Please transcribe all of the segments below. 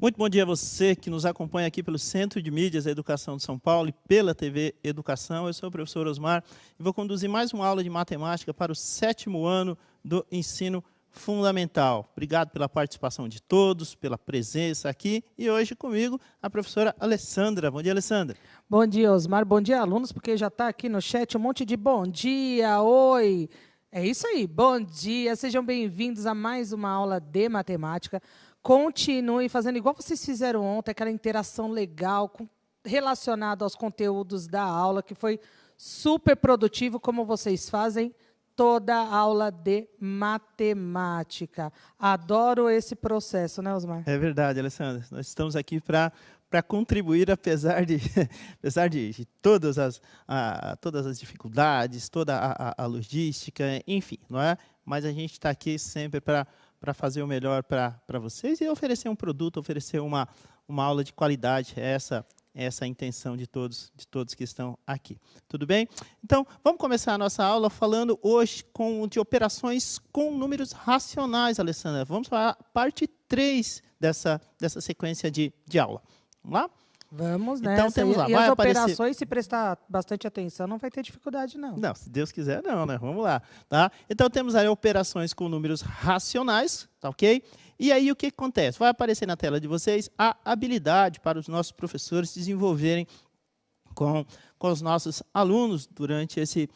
Muito bom dia a você que nos acompanha aqui pelo Centro de Mídias da Educação de São Paulo e pela TV Educação. Eu sou o professor Osmar e vou conduzir mais uma aula de matemática para o 7º ano do ensino fundamental. Obrigado pela participação de todos, pela presença aqui. E hoje comigo a professora Alessandra. Bom dia, Alessandra. Bom dia, Osmar. Bom dia, alunos, porque já está aqui no chat um monte de bom dia, oi. É isso aí, bom dia. Sejam bem-vindos a mais uma aula de matemática. Continuem fazendo igual vocês fizeram ontem, aquela interação legal relacionada aos conteúdos da aula, que foi super produtivo, como vocês fazem toda a aula de matemática. Adoro esse processo, né, Osmar? É verdade, Alessandra. Nós estamos aqui para contribuir, apesar de todas as dificuldades, toda a logística, enfim, não é? Mas a gente está aqui sempre para fazer o melhor para vocês e oferecer um produto, oferecer uma aula de qualidade. Essa a intenção de todos que estão aqui. Tudo bem? Então, vamos começar a nossa aula falando hoje de operações com números racionais, Alessandra. Vamos para a parte 3 dessa sequência de aula. Vamos lá? Vamos, né? Então, temos lá. E as operações, se prestar bastante atenção, não vai ter dificuldade, não. Não, se Deus quiser, não, né? Vamos lá. Tá? Então, temos aí operações com números racionais, tá ok? E aí, o que acontece? Vai aparecer na tela de vocês a habilidade para os nossos professores desenvolverem com os nossos alunos durante esse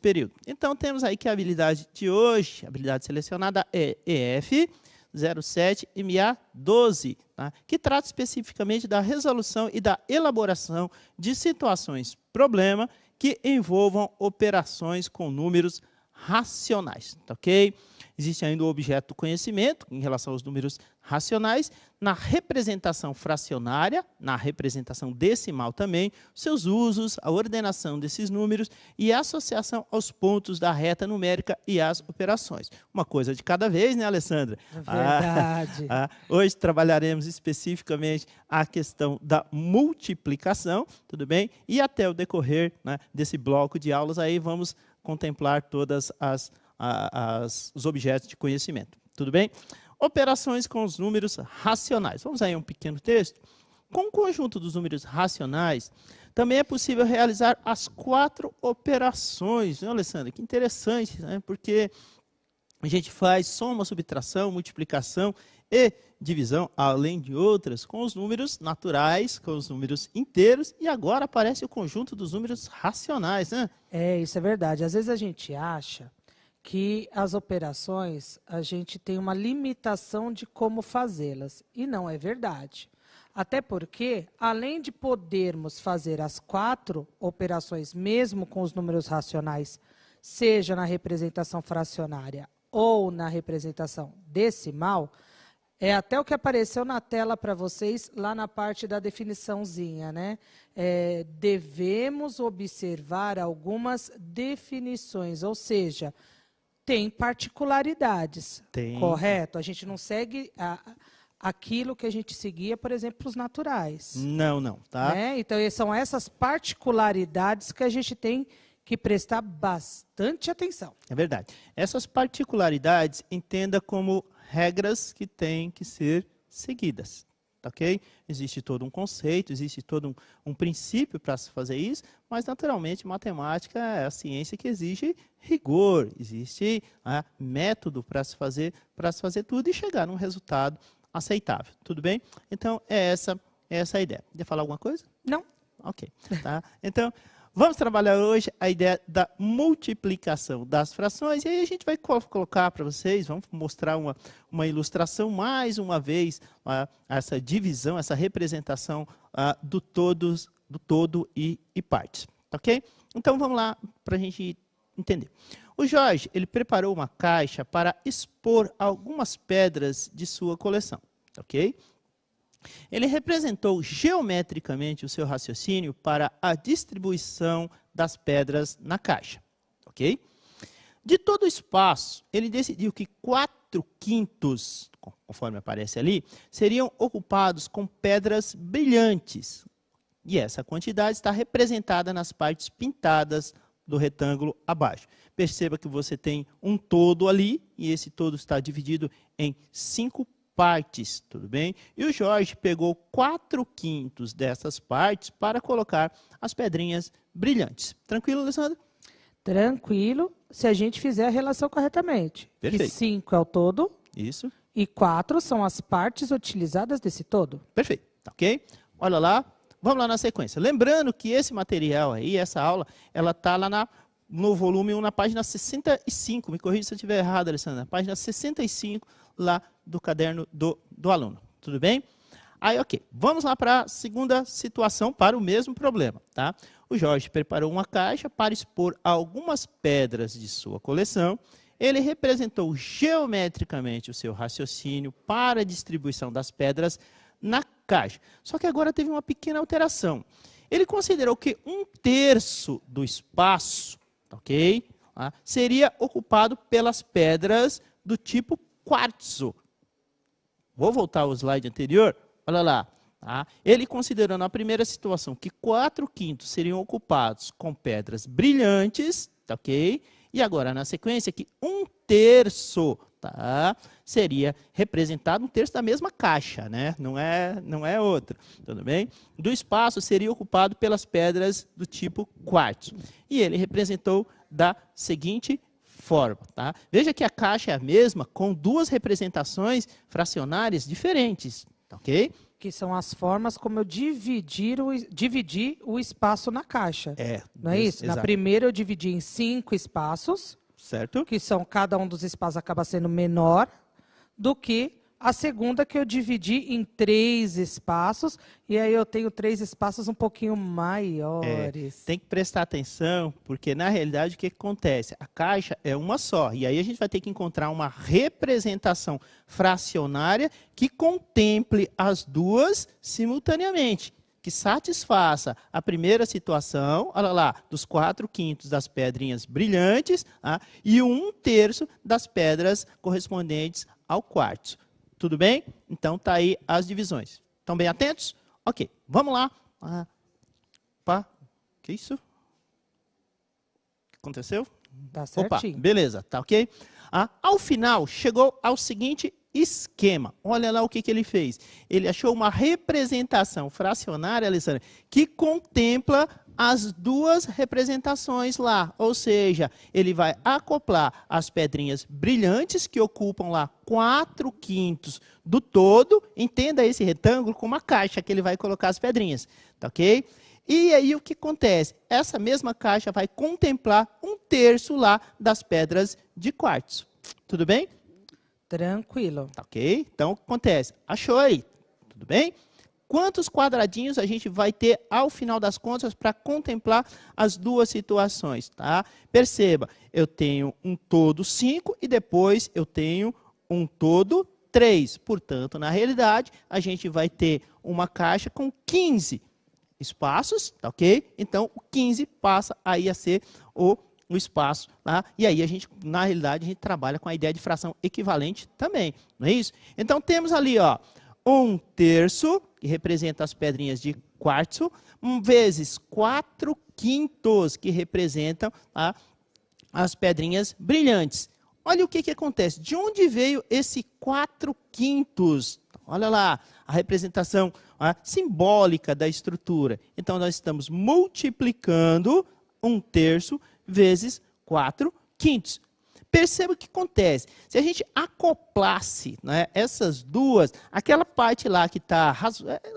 período. Então, temos aí que a habilidade de hoje, a habilidade selecionada é EF 07MA12, tá? Que trata especificamente da resolução e da elaboração de situações problema que envolvam operações com números racionais, tá ok? Existe ainda o objeto do conhecimento em relação aos números racionais, na representação fracionária, na representação decimal também, seus usos, a ordenação desses números e a associação aos pontos da reta numérica e às operações. Uma coisa de cada vez, né, Alessandra? É verdade. Hoje trabalharemos especificamente a questão da multiplicação, tudo bem? E até o decorrer, né, desse bloco de aulas aí vamos contemplar todas os objetos de conhecimento. Tudo bem? Operações com os números racionais. Vamos aí a um pequeno texto. Com o conjunto dos números racionais, também é possível realizar as 4 operações. Né, Alessandra? Que interessante, né? Porque a gente faz soma, subtração, multiplicação e divisão, além de outras, com os números naturais, com os números inteiros, e agora aparece o conjunto dos números racionais, né? Isso é verdade. Às vezes a gente acha que as operações, a gente tem uma limitação de como fazê-las, e não é verdade. Até porque, além de podermos fazer as 4 operações, mesmo com os números racionais, seja na representação fracionária ou na representação decimal, é até o que apareceu na tela para vocês, lá na parte da definiçãozinha, né? Devemos observar algumas definições, ou seja, tem particularidades, correto? A gente não segue aquilo que a gente seguia, por exemplo, para os naturais. Não, tá? Né? Então, são essas particularidades que a gente tem que prestar bastante atenção. É verdade. Essas particularidades, entenda como regras que têm que ser seguidas, tá ok? Existe todo um conceito, existe todo um princípio para se fazer isso, mas, naturalmente, matemática é a ciência que exige rigor, existe método para se fazer tudo e chegar num resultado aceitável, tudo bem? Então, é essa a ideia. Quer falar alguma coisa? Não. Ok, tá? Então, vamos trabalhar hoje a ideia da multiplicação das frações, e aí a gente vai colocar para vocês, vamos mostrar uma ilustração, mais uma vez, essa divisão, essa representação do todo e partes, ok? Então, vamos lá para a gente entender. O Jorge, ele preparou uma caixa para expor algumas pedras de sua coleção, ok? Ele representou geometricamente o seu raciocínio para a distribuição das pedras na caixa, ok? De todo o espaço, ele decidiu que 4/5, conforme aparece ali, seriam ocupados com pedras brilhantes. E essa quantidade está representada nas partes pintadas do retângulo abaixo. Perceba que você tem um todo ali, e esse todo está dividido em 5 partes, tudo bem? E o Jorge pegou 4/5 dessas partes para colocar as pedrinhas brilhantes. Tranquilo, Alessandra? Tranquilo, se a gente fizer a relação corretamente. Perfeito. Que 5 é o todo Isso. e 4 são as partes utilizadas desse todo. Perfeito, tá ok? Olha lá, vamos lá na sequência. Lembrando que esse material aí, essa aula, ela está lá no volume 1, na página 65. Me corrija se eu estiver errado, Alessandra. Página 65 lá do caderno do aluno. Tudo bem? Aí, ok. Vamos lá para a segunda situação, para o mesmo problema, tá? O Jorge preparou uma caixa para expor algumas pedras de sua coleção. Ele representou geometricamente o seu raciocínio para a distribuição das pedras na caixa. Só que agora teve uma pequena alteração. Ele considerou que 1/3 do espaço, ok, seria ocupado pelas pedras do tipo quartzo. Vou voltar ao slide anterior. Olha lá. Tá? Ele considerou na primeira situação que 4/5 seriam ocupados com pedras brilhantes, tá, ok? E agora, na sequência, que 1/3, tá, seria representado 1/3 da mesma caixa, né? Não é outra, tudo bem? Do espaço seria ocupado pelas pedras do tipo quartzo. E ele representou da seguinte forma, tá? Veja que a caixa é a mesma, com duas representações fracionárias diferentes, tá, ok? Que são as formas como eu dividi o espaço na caixa. Não é isso? Exato. Na primeira eu dividi em 5 espaços, Certo? que são, cada um dos espaços acaba sendo menor do que a segunda, que eu dividi em 3 espaços, e aí eu tenho 3 espaços um pouquinho maiores. Tem que prestar atenção, porque na realidade o que acontece? A caixa é uma só, e aí a gente vai ter que encontrar uma representação fracionária que contemple as duas simultaneamente, que satisfaça a primeira situação, olha lá, dos 4/5 das pedrinhas brilhantes, e o 1/3 das pedras correspondentes ao quartzo. Tudo bem? Então, tá aí as divisões. Estão bem atentos? Ok, vamos lá. Que isso? O que aconteceu? Tá certinho. Opa, beleza, tá ok? Ao final, chegou ao seguinte esquema. Olha lá o que ele fez. Ele achou uma representação fracionária, Alessandra, que contempla as duas representações lá. Ou seja, ele vai acoplar as pedrinhas brilhantes, que ocupam lá 4/5 do todo. Entenda esse retângulo como uma caixa que ele vai colocar as pedrinhas. Tá ok? E aí o que acontece? Essa mesma caixa vai contemplar 1/3 lá das pedras de quartzo. Tudo bem? Tranquilo. Tá ok? Então, o que acontece? Achou aí? Tudo bem? Quantos quadradinhos a gente vai ter ao final das contas para contemplar as duas situações, tá? Perceba, eu tenho um todo 5 e depois eu tenho um todo 3. Portanto, na realidade, a gente vai ter uma caixa com 15 espaços, tá ok? Então, o 15 passa aí a ser o espaço, tá? E aí, na realidade, a gente trabalha com a ideia de fração equivalente também, não é isso? Então, temos ali, ó, 1/3, que representa as pedrinhas de quartzo, vezes 4/5, que representam as pedrinhas brilhantes. Olha o que acontece. De onde veio esse 4/5? Olha lá, a representação simbólica da estrutura. Então, nós estamos multiplicando 1/3 vezes 4/5. Perceba o que acontece. Se a gente acoplasse, né, essas duas, aquela parte lá que está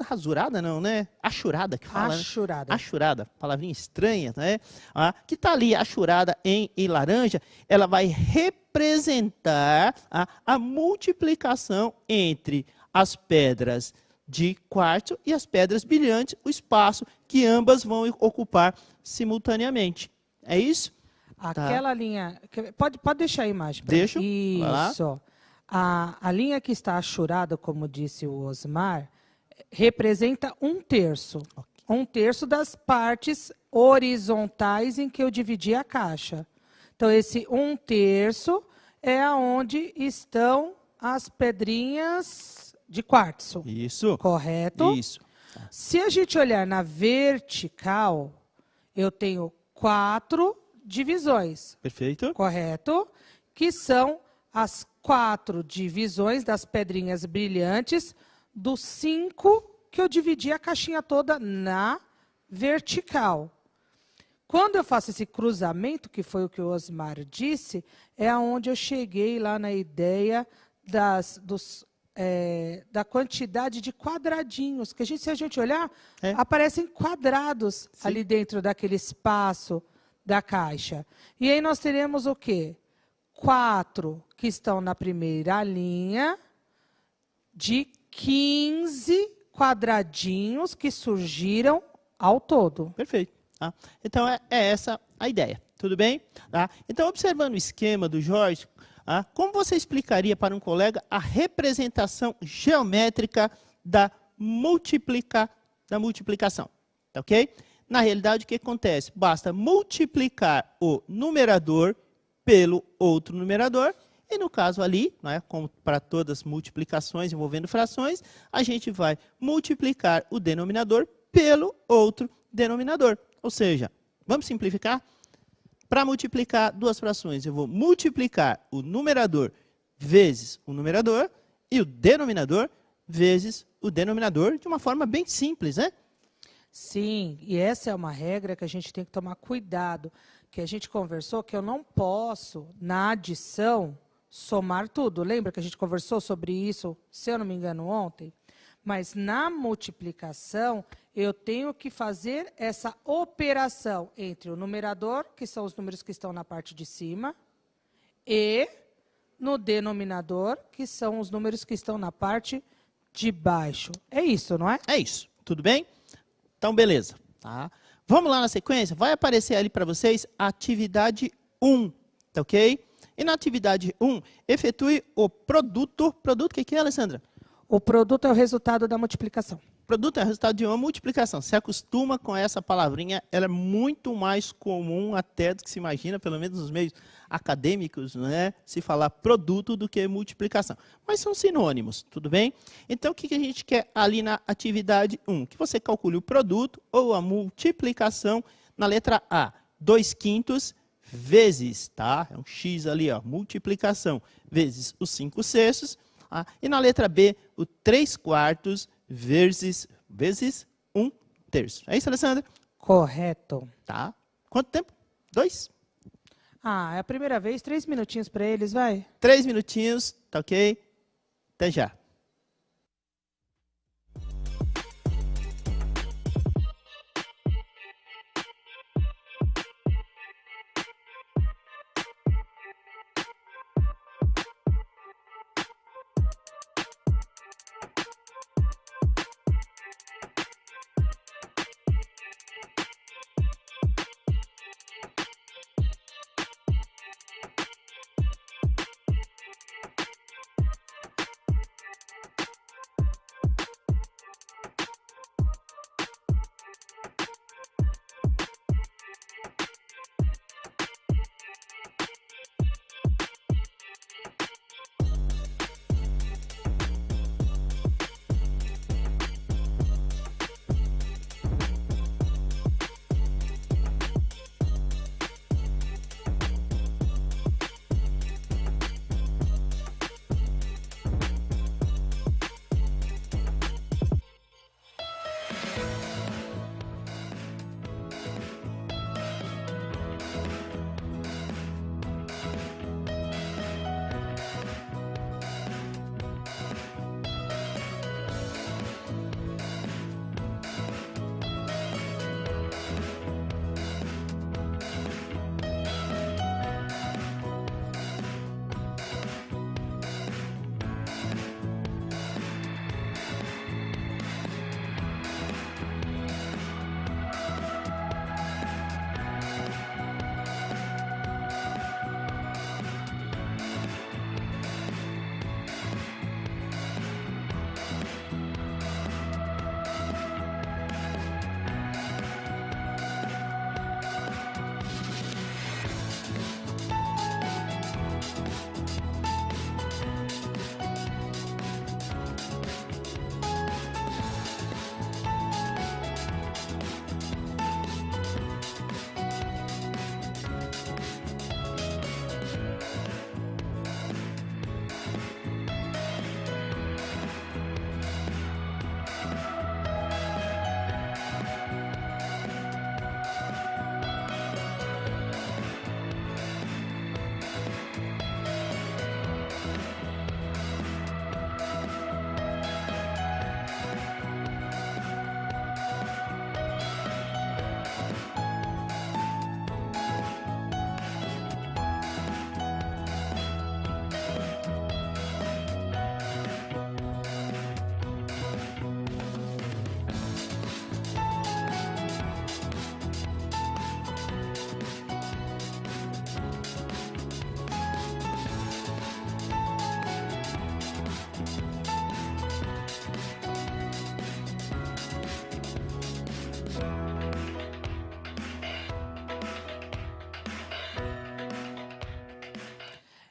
rasurada, não, né? Achurada que fala, Achurada. Né? Achurada, palavrinha estranha, né? Que está ali achurada em laranja, ela vai representar a multiplicação entre as pedras de quartzo e as pedras brilhantes, o espaço que ambas vão ocupar simultaneamente. É isso? Aquela linha... Pode deixar a imagem. Deixa. Isso. A linha que está achurada, como disse o Osmar, representa 1/3. Okay. 1/3 das partes horizontais em que eu dividi a caixa. Então, esse 1/3 é onde estão as pedrinhas de quartzo. Isso. Correto? Isso. Se a gente olhar na vertical, eu tenho 4 divisões. Perfeito. Correto? Que são as 4 divisões das pedrinhas brilhantes dos 5 que eu dividi a caixinha toda na vertical. Quando eu faço esse cruzamento, que foi o que o Osmar disse, é onde eu cheguei lá na ideia da quantidade de quadradinhos, que se a gente olhar, aparecem quadrados ali dentro daquele espaço da caixa. E aí nós teremos o quê? 4 que estão na primeira linha, de 15 quadradinhos que surgiram ao todo. Perfeito. Tá? Então, é essa a ideia. Tudo bem? Tá? Então, observando o esquema do Jorge, como você explicaria para um colega a representação geométrica da multiplicação? Tá, ok? Na realidade, o que acontece? Basta multiplicar o numerador pelo outro numerador, e no caso ali, como para todas as multiplicações envolvendo frações, a gente vai multiplicar o denominador pelo outro denominador. Ou seja, vamos simplificar? Para multiplicar duas frações, eu vou multiplicar o numerador vezes o numerador e o denominador vezes o denominador de uma forma bem simples, né? Sim, e essa é uma regra que a gente tem que tomar cuidado, que a gente conversou que eu não posso, na adição, somar tudo. Lembra que a gente conversou sobre isso, se eu não me engano, ontem? Mas na multiplicação, eu tenho que fazer essa operação entre o numerador, que são os números que estão na parte de cima, e no denominador, que são os números que estão na parte de baixo. É isso, não é? É isso. Tudo bem? Então, beleza. Tá? Vamos lá na sequência? Vai aparecer ali para vocês a atividade 1, tá ok? E na atividade 1, efetue o produto. Produto, o que é, Alessandra? O produto é o resultado da multiplicação. Produto é o resultado de uma multiplicação. Se acostuma com essa palavrinha, ela é muito mais comum até do que se imagina, pelo menos nos meios acadêmicos, né, se falar produto do que multiplicação. Mas são sinônimos, tudo bem? Então, o que a gente quer ali na atividade 1? Que você calcule o produto ou a multiplicação na letra A. 2/5 vezes, tá? É um X ali, ó, multiplicação, vezes os 5/6. E na letra B, o 3/4 vezes 1/3. É isso, Alessandra? Correto. Tá. Quanto tempo? 2? É a primeira vez, 3 minutinhos para eles, vai. 3 minutinhos, tá ok? Até já.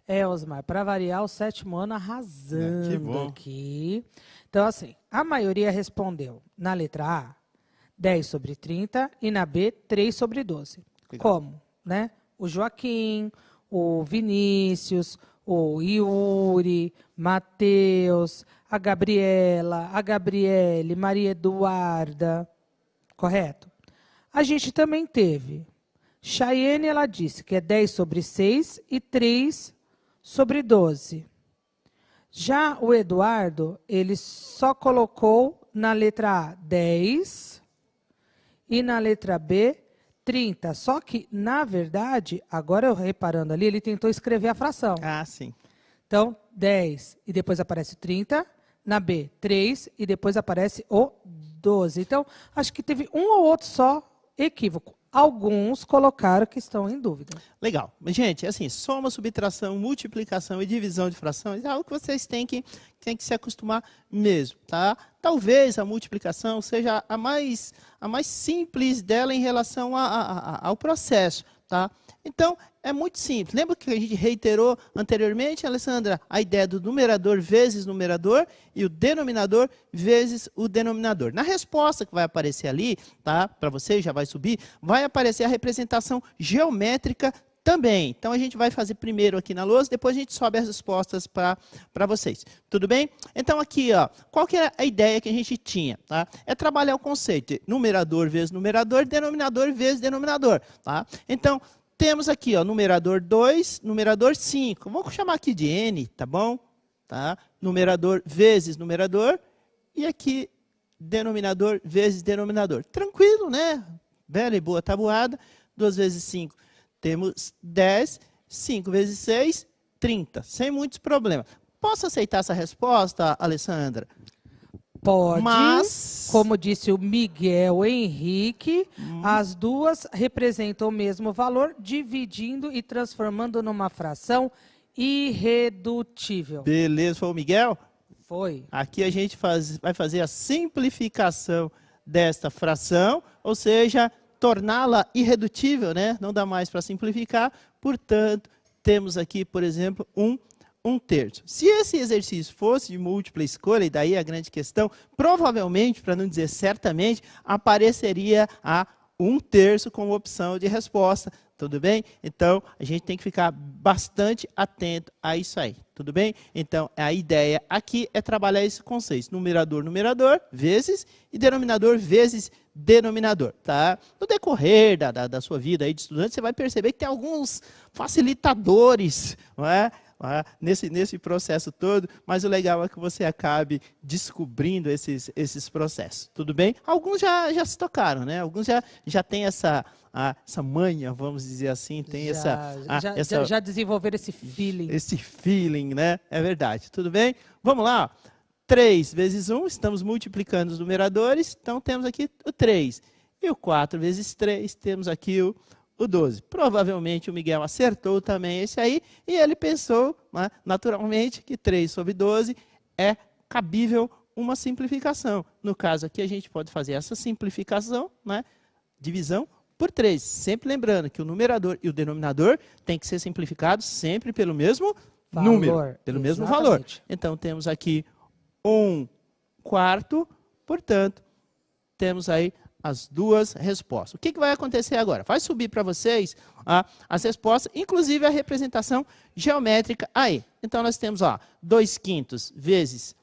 Osmar, para variar, o 7º ano arrasando Que bom. aqui. Então, assim, a maioria respondeu na letra A, 10 sobre 30, e na B, 3 sobre 12. Legal. Como? Né? O Joaquim, o Vinícius, o Yuri, Matheus, a Gabriela, a Gabriele, Maria Eduarda. Correto? A gente também teve Chayenne, ela disse que é 10 sobre 6 e 3 sobre 12. Já o Eduardo, ele só colocou na letra A 10 e na letra B 30. Só que, na verdade, agora eu reparando ali, ele tentou escrever a fração. Ah, sim. Então, 10 e depois aparece 30. Na B, 3 e depois aparece o 12. Então, acho que teve um ou outro só equívoco. Alguns colocaram que estão em dúvida. Legal. Mas, gente, assim, soma, subtração, multiplicação e divisão de frações é algo que vocês têm que se acostumar mesmo, tá? Talvez a multiplicação seja a mais simples dela em relação ao processo, tá? Então, é muito simples. Lembra que a gente reiterou anteriormente, Alessandra, a ideia do numerador vezes numerador e o denominador vezes o denominador. Na resposta que vai aparecer ali, tá? Para você, já vai subir, vai aparecer a representação geométrica também. Então, a gente vai fazer primeiro aqui na lousa, depois a gente sobe as respostas para vocês. Tudo bem? Então, aqui, ó, qual que é a ideia que a gente tinha? Tá? É trabalhar o conceito de numerador vezes numerador, denominador vezes denominador. Tá? Então, temos aqui, ó, numerador 2, numerador 5. Vamos chamar aqui de N, tá bom? Tá? Numerador vezes numerador. E aqui, denominador vezes denominador. Tranquilo, né? Bela e boa tabuada. 2 vezes 5, temos 10. 5 vezes 6, 30. Sem muitos problemas. Posso aceitar essa resposta, Alessandra? Pode, mas, como disse o Miguel Henrique, as duas representam o mesmo valor, dividindo e transformando numa fração irredutível. Beleza, foi o Miguel? Foi. Aqui a gente vai fazer a simplificação desta fração, ou seja, torná-la irredutível, né? Não dá mais para simplificar, portanto, temos aqui, por exemplo, um terço. Se esse exercício fosse de múltipla escolha, e daí a grande questão, provavelmente, para não dizer certamente, apareceria a 1/3 como opção de resposta. Tudo bem? Então, a gente tem que ficar bastante atento a isso aí. Tudo bem? Então, a ideia aqui é trabalhar esse conceito. Numerador, numerador, vezes, e denominador, vezes, denominador. Tá? No decorrer da sua vida aí de estudante, você vai perceber que tem alguns facilitadores, não é? Nesse processo todo, mas o legal é que você acabe descobrindo esses processos, tudo bem? Alguns já se tocaram, né? Alguns já têm essa manha, vamos dizer assim, tem já desenvolveram esse feeling. Esse feeling, né? É verdade, tudo bem? Vamos lá, 3 vezes 1, estamos multiplicando os numeradores, então temos aqui o 3. E o 4 vezes 3, temos aqui o 12. Provavelmente o Miguel acertou também esse aí, e ele pensou, né, naturalmente, que 3 sobre 12 é cabível uma simplificação. No caso aqui, a gente pode fazer essa simplificação, né, divisão por 3. Sempre lembrando que o numerador e o denominador têm que ser simplificados sempre pelo mesmo número, pelo mesmo valor. Então, temos aqui 1/4, portanto, temos aí as duas respostas. O que vai acontecer agora? Vai subir para vocês as respostas, inclusive a representação geométrica aí. Então, nós temos 2/5 vezes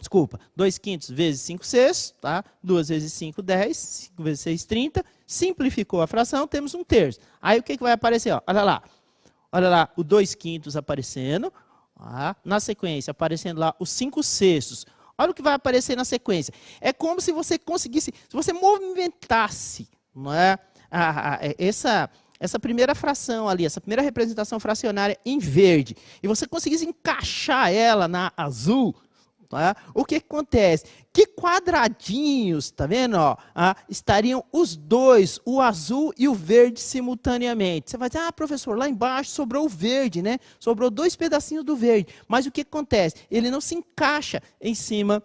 5/6, tá? 2 vezes 5, 10, 5 vezes 6, 30. Simplificou a fração, temos 1/3. Aí, o que vai aparecer? Ó, olha lá, o 2/5 aparecendo. Na sequência, aparecendo lá os 5/6. Olha o que vai aparecer na sequência. É como se você conseguisse, se você movimentasse, não é, essa primeira fração ali, essa primeira representação fracionária em verde, e você conseguisse encaixar ela na azul, tá? O que acontece? Que quadradinhos, tá vendo? Estariam os dois, o azul e o verde, simultaneamente. Você vai dizer, professor, lá embaixo sobrou o verde, né? Sobrou 2 pedacinhos do verde. Mas o que acontece? Ele não se encaixa em cima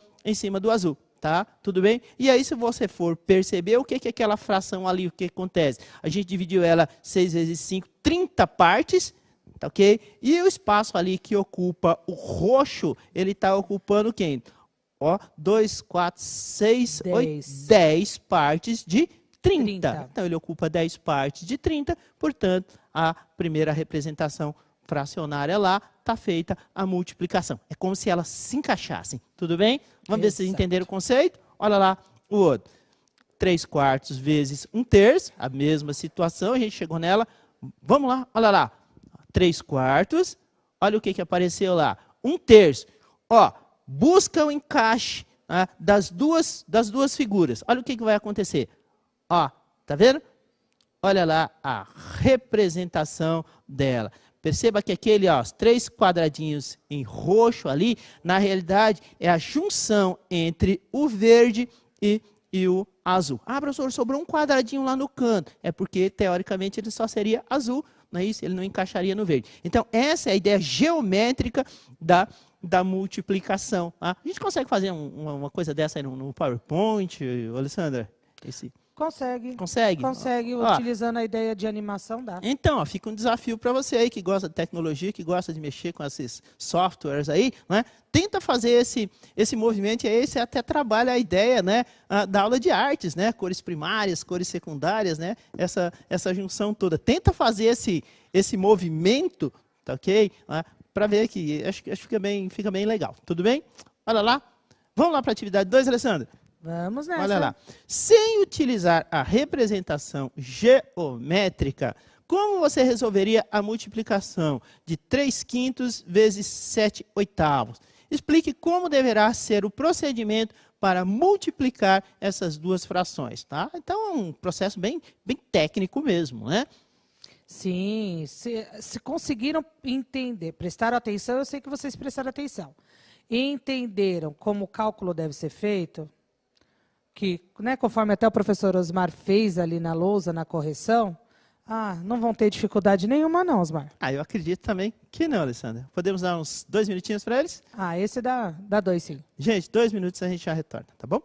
do azul. Tá? Tudo bem? E aí, se você for perceber, o que é aquela fração ali, o que acontece? A gente dividiu ela 6 vezes 5, 30 partes. tá ok? E o espaço ali que ocupa o roxo, ele está ocupando quem? Ó, 2, 4, 6, 8, 10 partes de 30. Então, ele ocupa 10 partes de 30, portanto, a primeira representação fracionária lá está feita a multiplicação. É como se elas se encaixassem, tudo bem? Vamos ver se vocês entenderam o conceito? Olha lá o outro. 3/4 vezes 1/3, a mesma situação, a gente chegou nela. Vamos lá, olha lá. 3/4, olha o que apareceu lá. 1/3. Ó, busca o encaixe das duas figuras. Olha o que vai acontecer. Ó, tá vendo? Olha lá a representação dela. Perceba que aquele, ó, os 3 quadradinhos em roxo ali, na realidade, é a junção entre o verde e o azul. Ah, professor, sobrou um quadradinho lá no canto. É porque, teoricamente, ele só seria azul, não é isso? Ele não encaixaria no verde. Então, essa é a ideia geométrica da multiplicação. A gente consegue fazer uma coisa dessa aí no PowerPoint, Alessandra? Consegue. Consegue? Consegue, utilizando a ideia de animação, dá. Então, fica um desafio para você aí que gosta de tecnologia, que gosta de mexer com esses softwares aí, né? Tenta fazer esse movimento e aí você até trabalha a ideia, né, da aula de artes, né? Cores primárias, cores secundárias, né? Essa junção toda. Tenta fazer esse movimento, tá ok? Para ver que acho que fica bem legal. Tudo bem? Olha lá. Vamos lá para a atividade 2, Alessandra? Vamos nessa. Olha lá. Sem utilizar a representação geométrica, como você resolveria a multiplicação de 3/5 vezes 7/8? Explique como deverá ser o procedimento para multiplicar essas duas frações, tá? Então, é um processo bem técnico mesmo, né? Sim, se conseguiram entender, prestaram atenção, eu sei que vocês prestaram atenção. Entenderam como o cálculo deve ser feito? Que, né, conforme até o professor Osmar fez ali na lousa, na correção, não vão ter dificuldade nenhuma não, Osmar. Eu acredito também que não, Alessandra. Podemos dar uns 2 minutinhos para eles? Esse dá 2, sim. Gente, 2 minutos a gente já retorna, tá bom?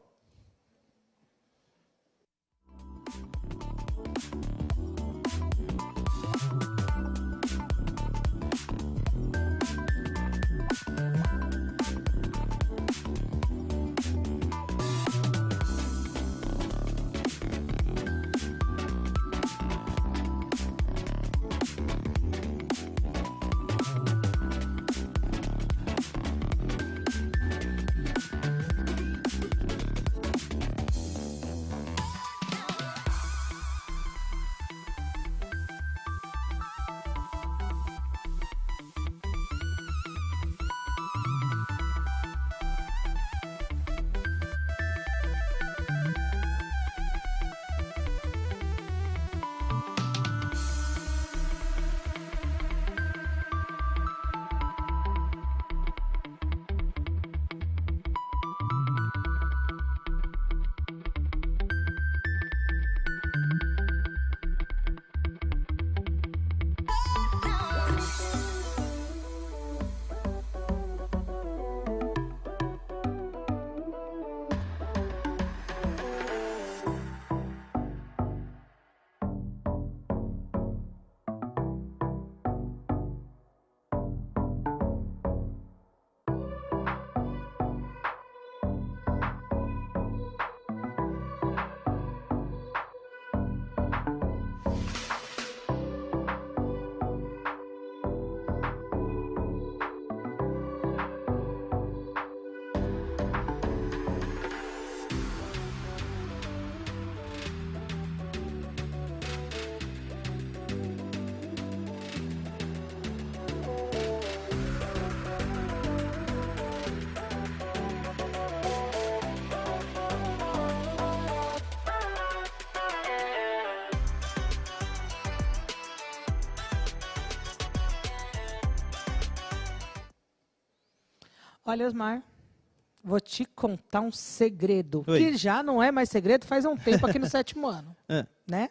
Olha, Osmar, vou te contar um segredo, Oi. que já não é mais segredo faz um tempo aqui no 7º ano, né?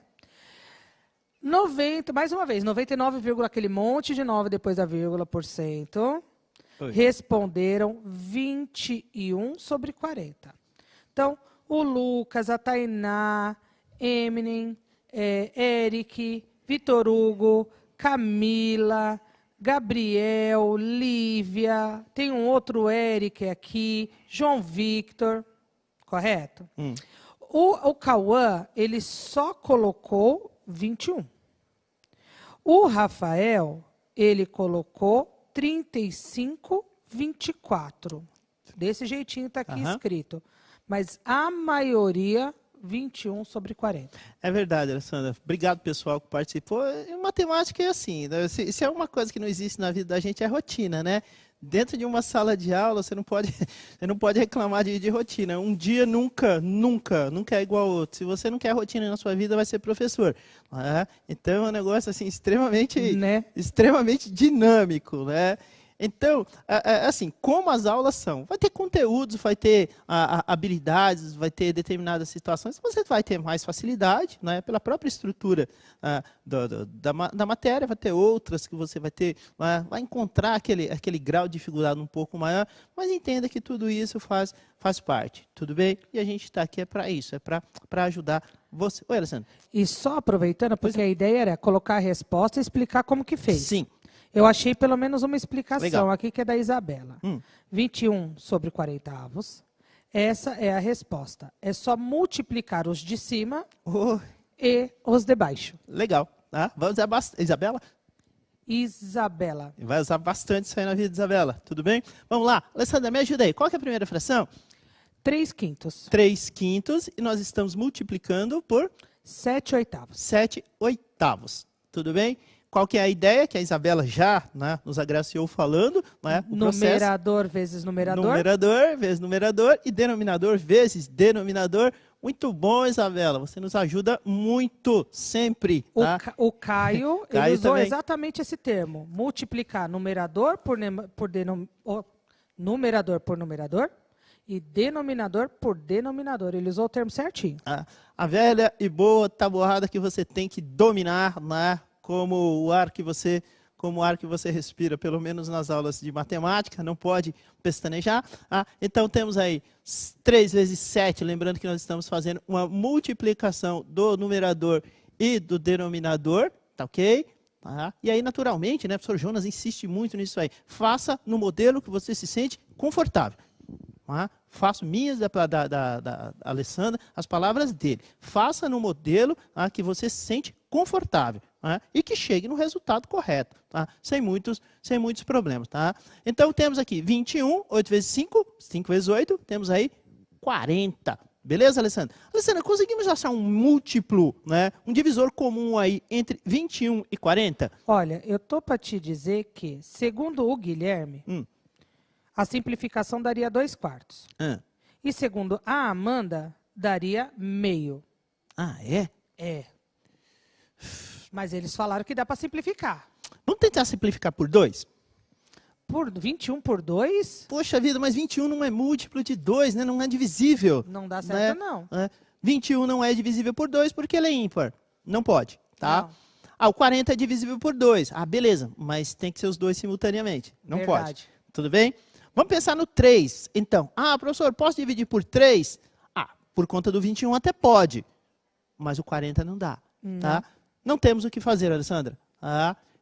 90, mais uma vez, 99, aquele monte de 9 depois da vírgula por cento, responderam 21/40. Então, o Lucas, a Tainá, Eminem, Eric, Vitor Hugo, Camila, Gabriel, Lívia, tem um outro Eric aqui, João Victor, correto? O Cauã, ele só colocou 21. O Rafael, ele colocou 35, 24. Desse jeitinho está aqui escrito. Mas a maioria, 21 sobre 40. É verdade, Alessandra. Obrigado, pessoal, que participou. Matemática é assim, né? Se é uma coisa que não existe na vida da gente, é rotina, né? Dentro de uma sala de aula, você não pode reclamar de rotina. Um dia nunca é igual ao outro. Se você não quer rotina na sua vida, vai ser professor. Então, é um negócio assim, extremamente dinâmico, né? Então, assim, como as aulas são? Vai ter conteúdos, vai ter habilidades, vai ter determinadas situações, você vai ter mais facilidade, né, pela própria estrutura da matéria, vai ter outras que você vai ter, vai encontrar aquele grau de dificuldade um pouco maior, mas entenda que tudo isso faz parte, tudo bem? E a gente está aqui para isso, para ajudar você. Oi, Alessandra. E só aproveitando, porque a ideia era colocar a resposta e explicar como que fez. Sim. Eu achei pelo menos uma explicação Legal. aqui que é da Isabela. 21 sobre 40avos. Essa é a resposta. É só multiplicar os de cima e os de baixo. Legal. Vamos usar bastante. Isabela? Isabela. Vai usar bastante isso aí na vida de Isabela. Tudo bem? Vamos lá. Alessandra, me ajuda aí. Qual que é a primeira fração? 3/5. 3/5 e nós estamos multiplicando por 7/8. 7/8. Tudo bem? Qual que é a ideia que a Isabela já, né, nos agraciou falando? Né, o numerador vezes numerador. Numerador vezes numerador e denominador vezes denominador. Muito bom, Isabela. Você nos ajuda muito, sempre. Tá? O Caio, ele usou também. exatamente esse termo. Multiplicar numerador por numerador e denominador por denominador. Ele usou o termo certinho. A velha e boa tabuada que você tem que dominar, né? Como o ar que você respira, pelo menos nas aulas de matemática, não pode pestanejar. Então, temos aí 3 vezes 7, lembrando que nós estamos fazendo uma multiplicação do numerador e do denominador, tá ok? E aí, naturalmente, né, o professor Jonas insiste muito nisso aí, faça no modelo que você se sente confortável. Faço minhas da Alessandra, as palavras dele. Faça no modelo que você se sente confortável e que chegue no resultado correto, sem muitos problemas. Então, temos aqui 21, 8 vezes 5, 5 vezes 8, temos aí 40. Beleza, Alessandra? Alessandra, conseguimos achar um múltiplo, né, um divisor comum aí entre 21 e 40? Olha, eu estou para te dizer que, segundo o Guilherme, a simplificação daria 2/4. E segundo a Amanda, daria meio. É? É. Mas eles falaram que dá para simplificar. Vamos tentar simplificar por 2? 21 por 2? Poxa vida, mas 21 não é múltiplo de 2, né? Não é divisível. Não dá certo, não. 21 não é divisível por 2 porque ele é ímpar. Não pode, tá? Não. O 40 é divisível por 2. Beleza, mas tem que ser os dois simultaneamente. Não Verdade. pode. Tudo bem? Vamos pensar no 3. Então, professor, posso dividir por 3? Por conta do 21 até pode, mas o 40 não dá. Tá? Não temos o que fazer, Alessandra.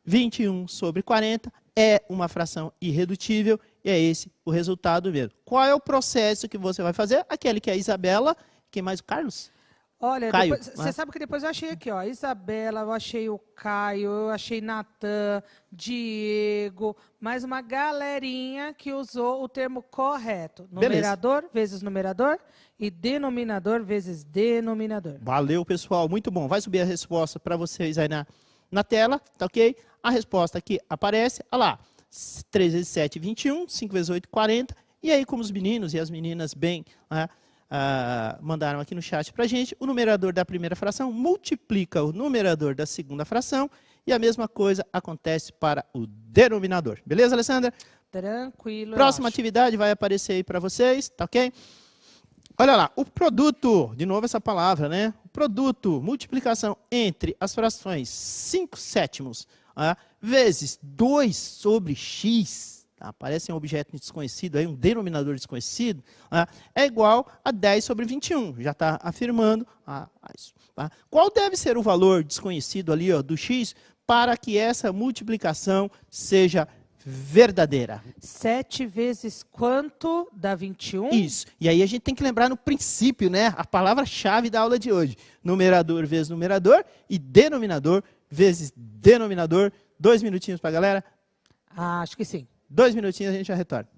21 sobre 40 é uma fração irredutível e é esse o resultado mesmo. Qual é o processo que você vai fazer? Aquele que a Isabela, quem mais? O Carlos? Olha, você sabe que depois eu achei aqui, ó, Isabela, eu achei o Caio, eu achei Natan, Diego, mais uma galerinha que usou o termo correto. Numerador vezes numerador e denominador vezes denominador. Valeu, pessoal, muito bom. Vai subir a resposta para vocês aí na tela, tá ok? A resposta aqui aparece, olha lá, 3 vezes 7, 21, 5 vezes 8, 40. E aí, como os meninos e as meninas bem... mandaram aqui no chat para a gente, o numerador da primeira fração multiplica o numerador da segunda fração e a mesma coisa acontece para o denominador. Beleza, Alessandra? Tranquilo. Próxima atividade vai aparecer aí para vocês, tá ok? Olha lá, o produto, de novo essa palavra, né? O produto, multiplicação entre as frações 5/7 vezes 2 sobre x, parece um objeto desconhecido, aí, um denominador desconhecido, é igual a 10 sobre 21. Já está afirmando isso. Qual deve ser o valor desconhecido ali do x para que essa multiplicação seja verdadeira. 7 vezes quanto dá 21? Isso. E aí a gente tem que lembrar no princípio, né? A palavra-chave da aula de hoje. Numerador vezes numerador e denominador vezes denominador. 2 minutinhos para a galera. Ah, acho que sim. 2 minutinhos a gente já retorna.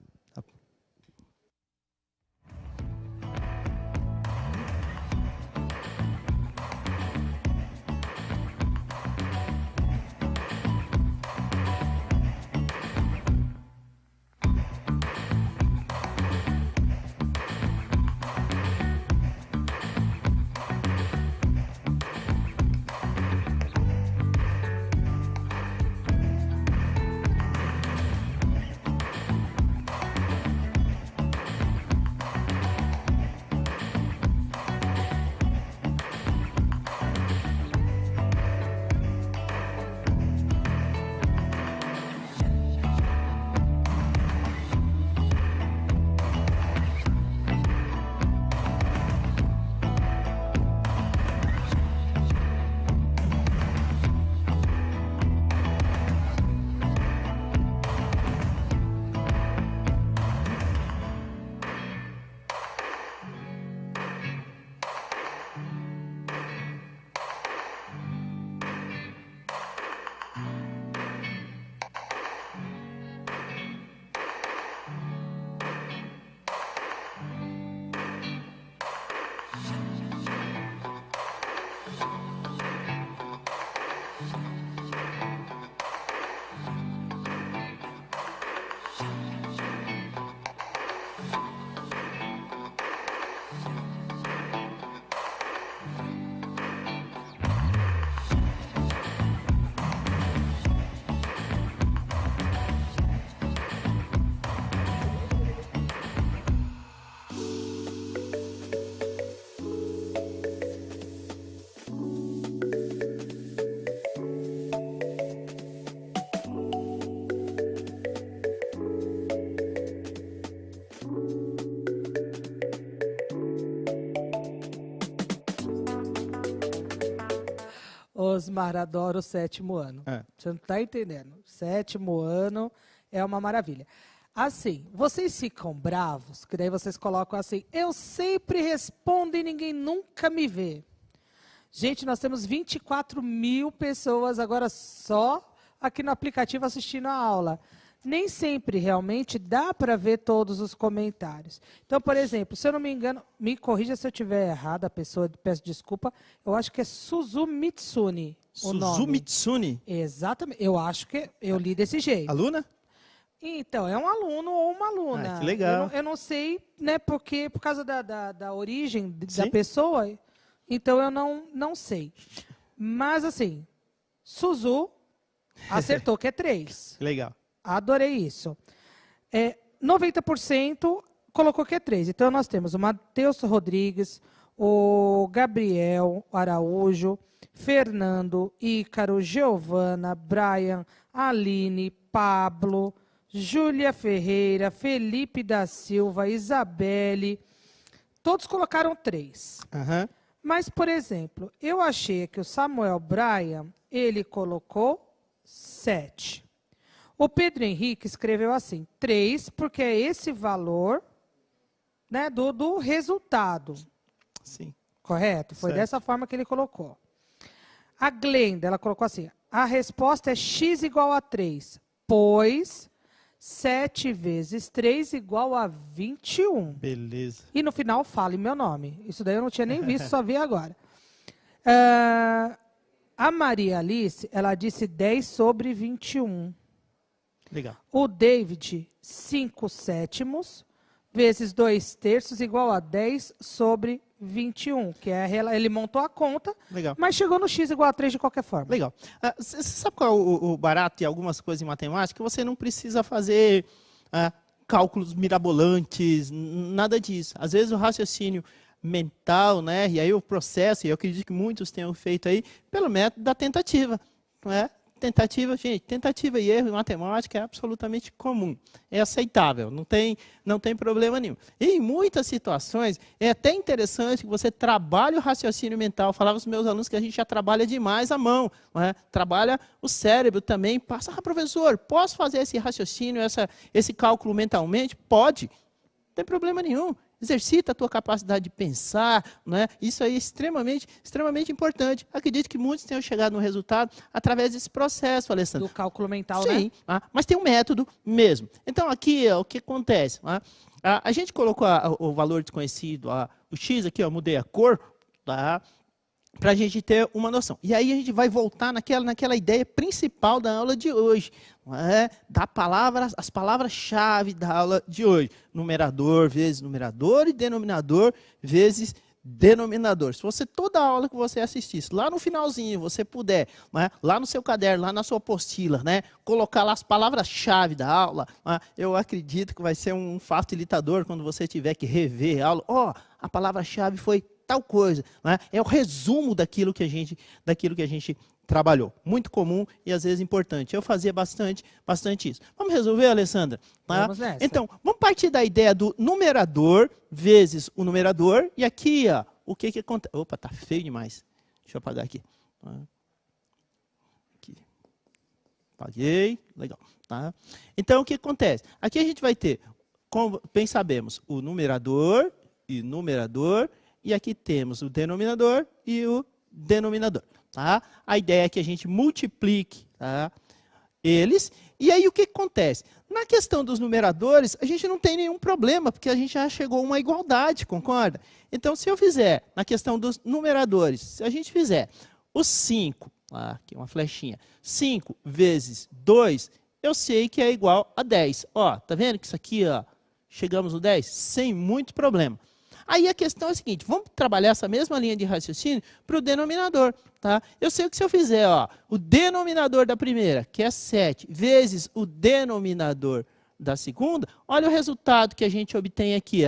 Osmar, adoro o 7º ano. Você não está entendendo. 7º ano é uma maravilha. Assim, vocês ficam bravos, que daí vocês colocam assim, eu sempre respondo e ninguém nunca me vê. Gente, nós temos 24 mil pessoas agora só aqui no aplicativo assistindo a aula. Nem sempre realmente dá para ver todos os comentários. Então, por exemplo, se eu não me engano, me corrija se eu estiver errado, a pessoa, peço desculpa, eu acho que é Suzumitsune o nome. Suzumitsune? Exatamente, eu acho que eu li desse jeito. Aluna? Então, é um aluno ou uma aluna. Que legal. Eu não sei, né, porque, por causa da origem da pessoa, então eu não sei. Mas, assim, Suzu acertou que é 3. Legal. Adorei isso. 90% colocou que é 3. Então, nós temos o Matheus Rodrigues, o Gabriel Araújo, Fernando, Ícaro, Giovana, Brian, Aline, Pablo, Júlia Ferreira, Felipe da Silva, Isabelle. Todos colocaram 3. Uhum. Mas, por exemplo, eu achei que o Samuel Brian, ele colocou 7. O Pedro Henrique escreveu assim, 3, porque é esse valor, né, do resultado. Sim. Correto? Foi dessa forma que ele colocou. A Glenda, ela colocou assim, a resposta é x igual a 3, pois 7 vezes 3 igual a 21. Beleza. E no final fale meu nome. Isso daí eu não tinha nem visto, só vi agora. A Maria Alice, ela disse 10 sobre 21. Legal. O David, 5/7 vezes 2/3 igual a 10 sobre 21, que é ele montou a conta, Legal. mas chegou no x igual a 3 de qualquer forma. Legal. Você sabe qual é o barato em algumas coisas em matemática? Você não precisa fazer cálculos mirabolantes, nada disso. Às vezes o raciocínio mental, né? E aí o processo, e eu acredito que muitos tenham feito aí, pelo método da tentativa, não é? tentativa, gente, tentativa e erro em matemática é absolutamente comum, é aceitável, não tem problema nenhum. E em muitas situações, é até interessante que você trabalhe o raciocínio mental. Eu falava aos meus alunos que a gente já trabalha demais a mão, não é? Trabalha o cérebro também. Passa, professor, posso fazer esse raciocínio, esse cálculo mentalmente? Pode, não tem problema nenhum. Exercita a tua capacidade de pensar, né? Isso aí é extremamente importante. Acredito que muitos tenham chegado no resultado através desse processo, Alessandro. Do cálculo mental, né? Sim, mas tem um método mesmo. Então, aqui, o que acontece? A gente colocou o valor desconhecido, o X aqui, mudei a cor, tá? Para a gente ter uma noção. E aí a gente vai voltar naquela ideia principal da aula de hoje, as palavras-chave da aula de hoje. Numerador vezes numerador e denominador vezes denominador. Se você, toda a aula que você assistisse, lá no finalzinho, você puder, lá no seu caderno, lá na sua apostila, colocar lá as palavras-chave da aula, eu acredito que vai ser um facilitador quando você tiver que rever a aula. A palavra-chave foi tal coisa, é o resumo daquilo que a gente trabalhou. Muito comum e às vezes importante. Eu fazia bastante isso. Vamos resolver, Alessandra? Vamos nessa. Então, vamos partir da ideia do numerador vezes o numerador. E aqui, o que acontece? Opa, tá feio demais. Deixa eu apagar aqui. Apaguei. Legal. Tá? Então, o que acontece? Aqui a gente vai ter, como bem sabemos, o numerador e numerador. E aqui temos o denominador e o denominador. Tá? A ideia é que a gente multiplique, tá, eles. E aí o que acontece? Na questão dos numeradores, a gente não tem nenhum problema, porque a gente já chegou a uma igualdade, concorda? Então, se eu fizer, na questão dos numeradores, se a gente fizer o 5, aqui uma flechinha, 5 vezes 2, eu sei que é igual a 10. Tá vendo que isso aqui, chegamos no 10? Sem muito problema. Aí a questão é a seguinte, vamos trabalhar essa mesma linha de raciocínio para o denominador. Tá? Eu sei que se eu fizer o denominador da primeira, que é 7, vezes o denominador da segunda, olha o resultado que a gente obtém aqui,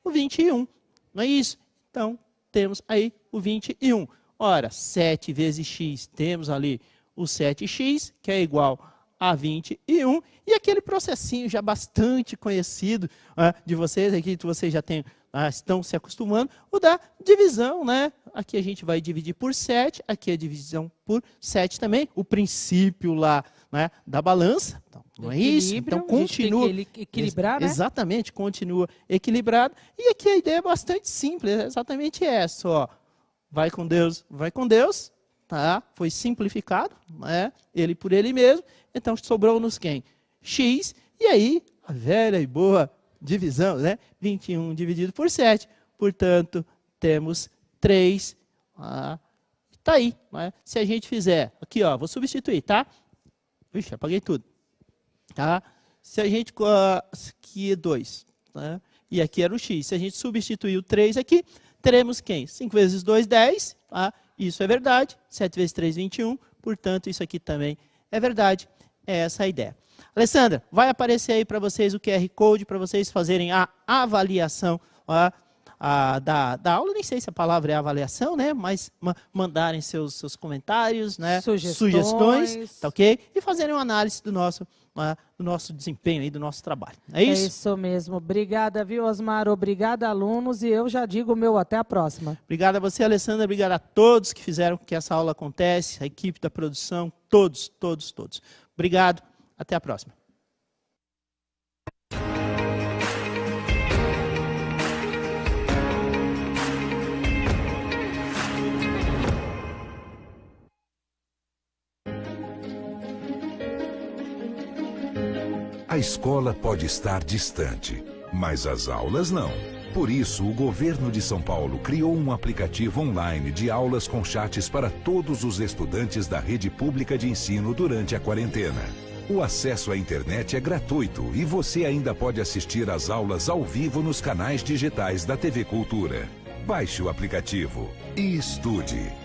o 21. Não é isso? Então, temos aí o 21. Ora, 7 vezes x, temos ali o 7x, que é igual a 21. E aquele processinho já bastante conhecido de vocês, aqui que vocês já estão se acostumando, o da divisão, né? Aqui a gente vai dividir por 7, aqui a divisão por 7 também, o princípio lá, né, da balança, então, não é isso? Então continua, a gente tem que equilibrar, né? Exatamente, continua equilibrado, e aqui a ideia é bastante simples, é exatamente essa, vai com Deus, tá? Foi simplificado, né? Ele por ele mesmo, então sobrou-nos quem? X, e aí a velha e boa divisão, né? 21 dividido por 7, portanto, temos 3. Está aí. Né? Se a gente fizer, aqui, vou substituir, tá? Ixi, apaguei tudo. Tá? Se a gente, aqui é 2, né? E aqui era o x. Se a gente substituir o 3 aqui, teremos quem? 5 vezes 2, 10. Tá? Isso é verdade. 7 vezes 3, 21. Portanto, isso aqui também é verdade. É essa a ideia. Alessandra, vai aparecer aí para vocês o QR Code para vocês fazerem a avaliação da aula. Nem sei se a palavra é avaliação, né? Mas mandarem seus comentários, né? Sugestões, tá ok? E fazerem uma análise do nosso desempenho aí, do nosso trabalho. É isso? É isso mesmo. Obrigada, viu, Osmar? Obrigada, alunos. E eu já digo o meu até a próxima. Obrigado a você, Alessandra. Obrigado a todos que fizeram com que essa aula acontece, a equipe da produção, todos. Obrigado. Até a próxima. A escola pode estar distante, mas as aulas não. Por isso, o governo de São Paulo criou um aplicativo online de aulas com chats para todos os estudantes da rede pública de ensino durante a quarentena. O acesso à internet é gratuito e você ainda pode assistir às aulas ao vivo nos canais digitais da TV Cultura. Baixe o aplicativo e estude.